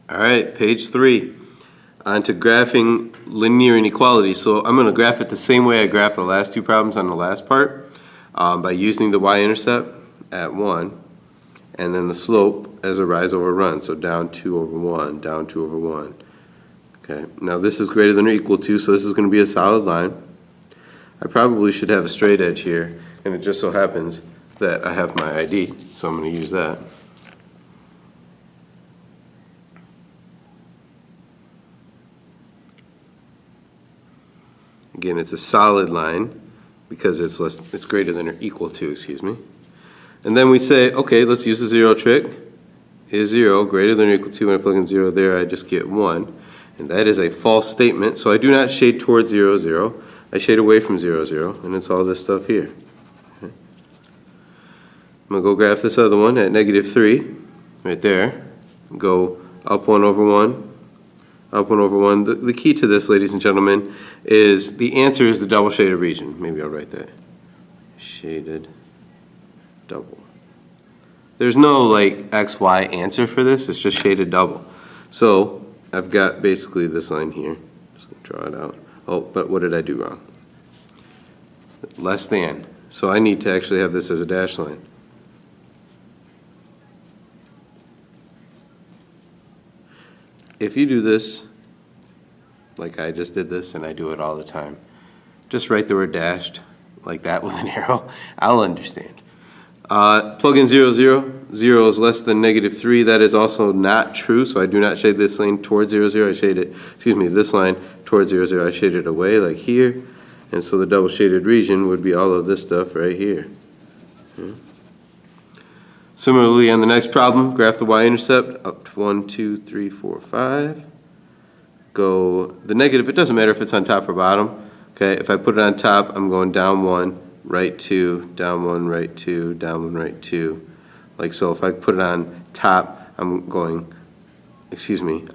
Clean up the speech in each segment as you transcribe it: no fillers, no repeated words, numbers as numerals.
All right, page 3. On to graphing linear inequality. So I'm going to graph it the same way I graphed the last two problems on the last part, by using the y-intercept at 1, and then the slope as a rise over run. So down 2 over 1, down 2 over 1. Okay, now this is greater than or equal to, so this is going to be a solid line. I probably should have a straight edge here, and it just so happens that I have my ID, so I'm going to use that. Again, it's a solid line because it's greater than or equal to, excuse me. And then we say, okay, let's use the zero trick. Is 0 greater than or equal to? When I plug in 0 there, I just get 1. And that is a false statement, so I do not shade towards 0, 0. I shade away from 0, 0, and it's all this stuff here. Okay. I'm going to go graph this other one at -3, right there. Go up 1 over 1. Up 1 over 1. The key to this, ladies and gentlemen, is the answer is the double shaded region. Maybe I'll write that. Shaded double. There's no like XY answer for this. It's just shaded double. So I've got basically this line here. Just going to draw it out. Oh, but what did I do wrong? Less than. So I need to actually have this as a dashed line. If you do this, like I just did this, and I do it all the time, just write the word dashed like that with an arrow, I'll understand. Plug in 0, 0. 0 is less than -3. That is also not true, so I do not shade this line towards 0, 0. I shade it, this line towards 0, 0. I shade it away like here, and so the double shaded region would be all of this stuff right here. Okay. Similarly, on the next problem, graph the y-intercept up to 1, 2, 3, 4, 5. Go the negative, it doesn't matter if it's on top or bottom. Okay, if I put it on top, I'm going down 1, right 2, down 1, right 2, down 1, right 2. Like so. If I put it on top, I'm going,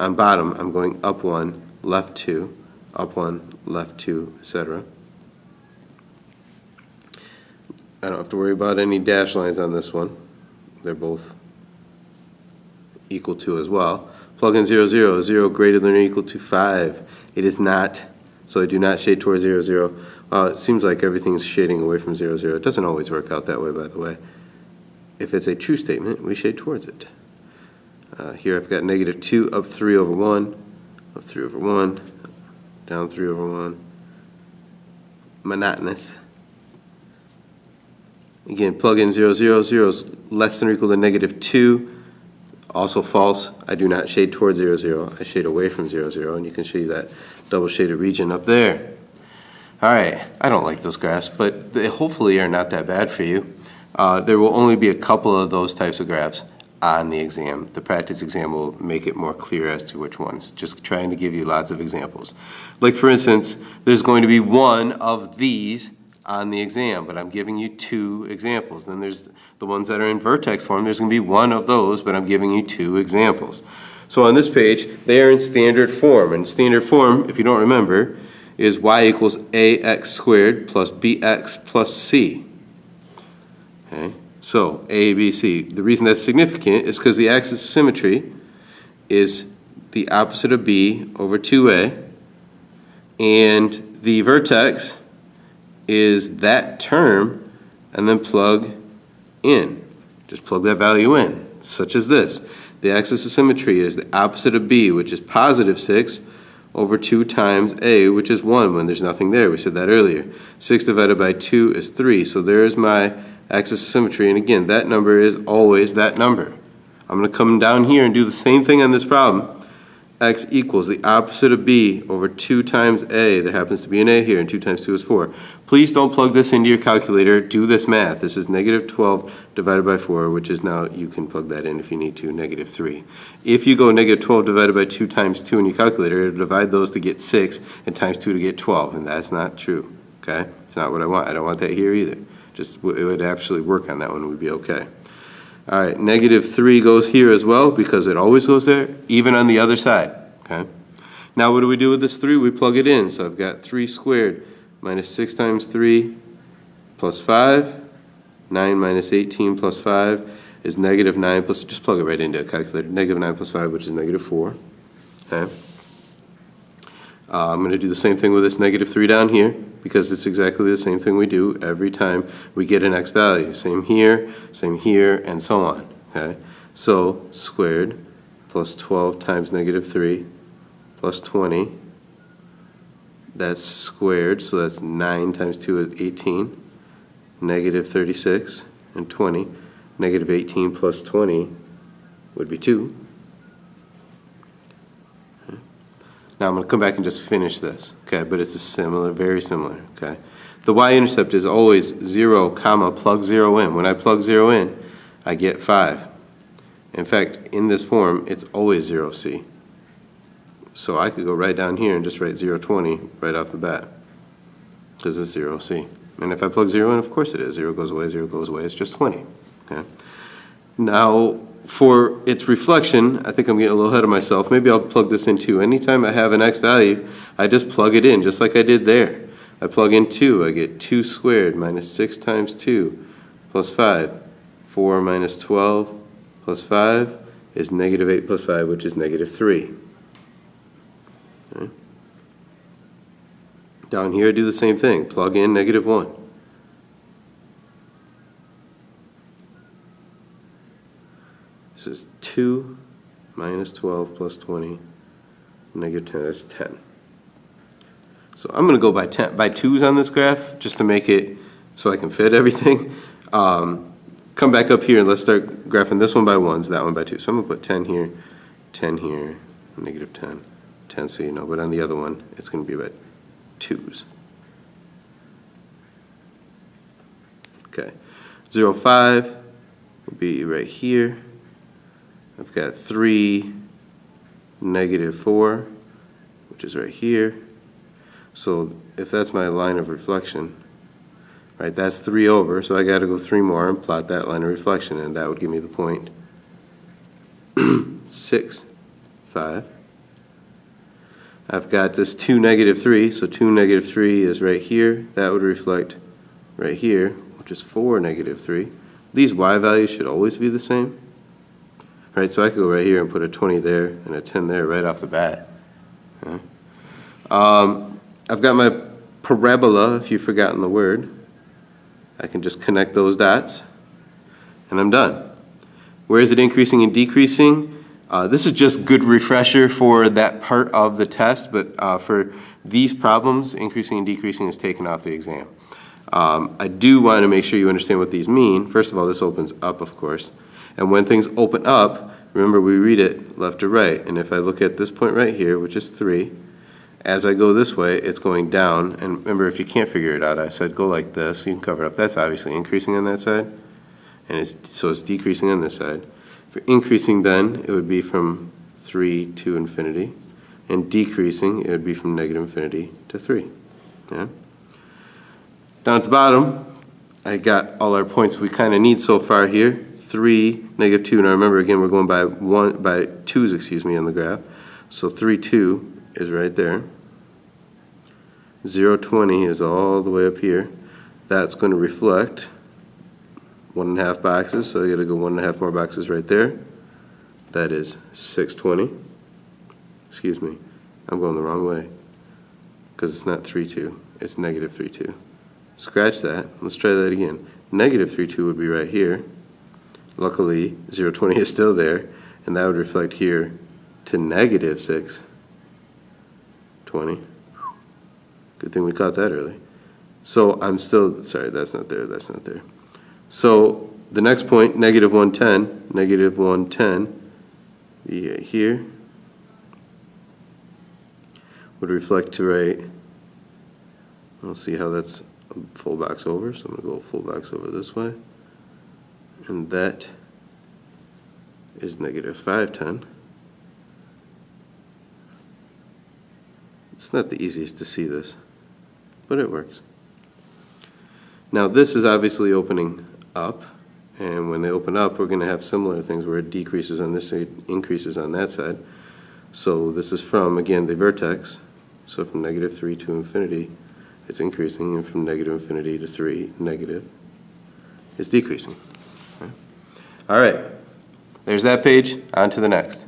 on bottom, I'm going up 1, left 2, up 1, left 2, etc. I don't have to worry about any dash lines on this one. They're both equal to as well. Plug in 0, 0. 0 greater than or equal to 5. It is not, so I do not shade towards 0, 0. It seems like everything's shading away from 0, 0. It doesn't always work out that way, by the way. If it's a true statement, we shade towards it. Here I've got -2, up 3 over 1, up 3 over 1, down 3 over 1. Monotonous. Again, plug in 0, 0. 0 is less than or equal to -2. Also false. I do not shade towards 0, 0. I shade away from 0, 0, and you can see that double shaded region up there. All right, I don't like those graphs, but they hopefully are not that bad for you. There will only be a couple of those types of graphs on the exam. The practice exam will make it more clear as to which ones. Just trying to give you lots of examples. Like for instance, there's going to be one of these on the exam, but I'm giving you 2 examples. Then there's the ones that are in vertex form. There's going to be one of those, but I'm giving you 2 examples. So on this page, they are in standard form. And standard form, if you don't remember, is y equals ax squared plus bx plus c. Okay, so a, b, c. The reason that's significant is because the axis of symmetry is the opposite of b over 2a, and the vertex is that term, and then plug in. Just plug that value in, such as this. The axis of symmetry is the opposite of b, which is +6, over 2 times a, which is 1 when there's nothing there. We said that earlier. 6 divided by 2 is 3. So there's my axis of symmetry. And again, that number is always that number. I'm going to come down here and do the same thing on this problem. X equals the opposite of b over 2 times a. There happens to be an a here, and 2 times 2 is 4. Please don't plug this into your calculator. Do this math. This is -12 divided by 4, which is now, you can plug that in if you need to, -3. If you go -12 divided by 2 times 2 in your calculator, it'll divide those to get 6, and times 2 to get 12, and that's not true. Okay? It's not what I want. I don't want that here either. Just, it would actually work on that one. It would be okay. All right, -3 goes here as well because it always goes there, even on the other side. Okay. Now what do we do with this 3? We plug it in. So I've got 3 squared minus 6 times 3 plus 5, 9 minus 18 plus 5. is negative 9 plus, just plug it right into a calculator, negative 9 plus 5, which is negative 4. Okay. I'm going to do the same thing with this negative 3 down here, because it's exactly the same thing we do every time we get an x value. Same here, and so on. Okay. So squared plus 12 times negative 3 plus 20. That's squared, so that's 9 times 2 is 18. Negative 36 and 20. Negative 18 plus 20 would be 2. Okay. Now I'm going to come back and just finish this, okay? But it's a similar, very similar, okay? The y-intercept is always 0, comma, plug 0 in. When I plug 0 in, I get 5. In fact, in this form, it's always 0c. So I could go right down here and just write 020 right off the bat, because it's 0c. And if I plug 0 in, of course it is. 0 goes away, 0 goes away. It's just 20. Okay. Now, for its reflection, I think I'm getting a little ahead of myself. Maybe I'll plug this in too. Anytime I have an x value, I just plug it in, just like I did there. I plug in 2. I get 2 squared minus 6 times 2 plus 5. 4 minus 12 plus 5 is negative 8 plus 5, which is negative 3. Okay. Down here, I do the same thing. Plug in negative 1. This is 2 minus 12 plus 20, negative 10, that's 10. So I'm going to go by 2's on this graph just to make it so I can fit everything. Come back up here and let's start graphing this one by 1s, that one by 2. So I'm going to put 10 here, negative 10, 10 so you know, but on the other one it's going to be about 2's. Okay, 0, 5 will be right here. I've got 3, negative 4, which is right here. So if that's my line of reflection, right, that's 3 over, so I got to go 3 more and plot that line of reflection, and that would give me the point 6, 5. I've got this 2, negative 3, so 2, negative 3 is right here. That would reflect right here, which is 4, negative 3. These y values should always be the same. Right, so I could go right here and put a 20 there and a 10 there right off the bat. Okay. I've got my parabola, if you've forgotten the word. I can just connect those dots, and I'm done. Where is it increasing and decreasing? This is just good refresher for that part of the test, but for these problems, increasing and decreasing is taken off the exam. I do want to make sure you understand what these mean. First of all, this opens up, of course. And when things open up, remember we read it left to right. And if I look at this point right here, which is 3, as I go this way, it's going down. And remember, if you can't figure it out, I said go like this. You can cover it up. That's obviously increasing on that side. And so it's decreasing on this side. For increasing then, it would be from 3 to infinity. And decreasing, it would be from negative infinity to 3. Yeah? Down at the bottom, I got all our points we kind of need so far here. 3, negative 2. Now remember, again, we're going by 2's, excuse me, on the graph. So 3, 2 is right there. 0, 20 is all the way up here. That's going to reflect 1.5 boxes, so you got to go 1.5 more boxes right there. That is 620. Excuse me, I'm going the wrong way because it's not 3, 2. It's negative 3, 2. Scratch that. Let's try that again. Negative 3, 2 would be right here. Luckily, 0, 20 is still there, and that would reflect here to negative 6, 20. Good thing we caught that early. So I'm still, sorry, that's not there, that's not there. So the next point, negative 110, negative 110, be right here, would reflect to right. We'll see how that's a full box over, so I'm going to go a full box over this way. And that is negative 510. It's not the easiest to see this, but it works. Now this is obviously opening up, and when they open up, we're going to have similar things where it decreases on this side, increases on that side. So this is from, again, the vertex. So from negative 3 to infinity, it's increasing, and from negative infinity to 3, negative, it's decreasing. All right, there's that page, on to the next.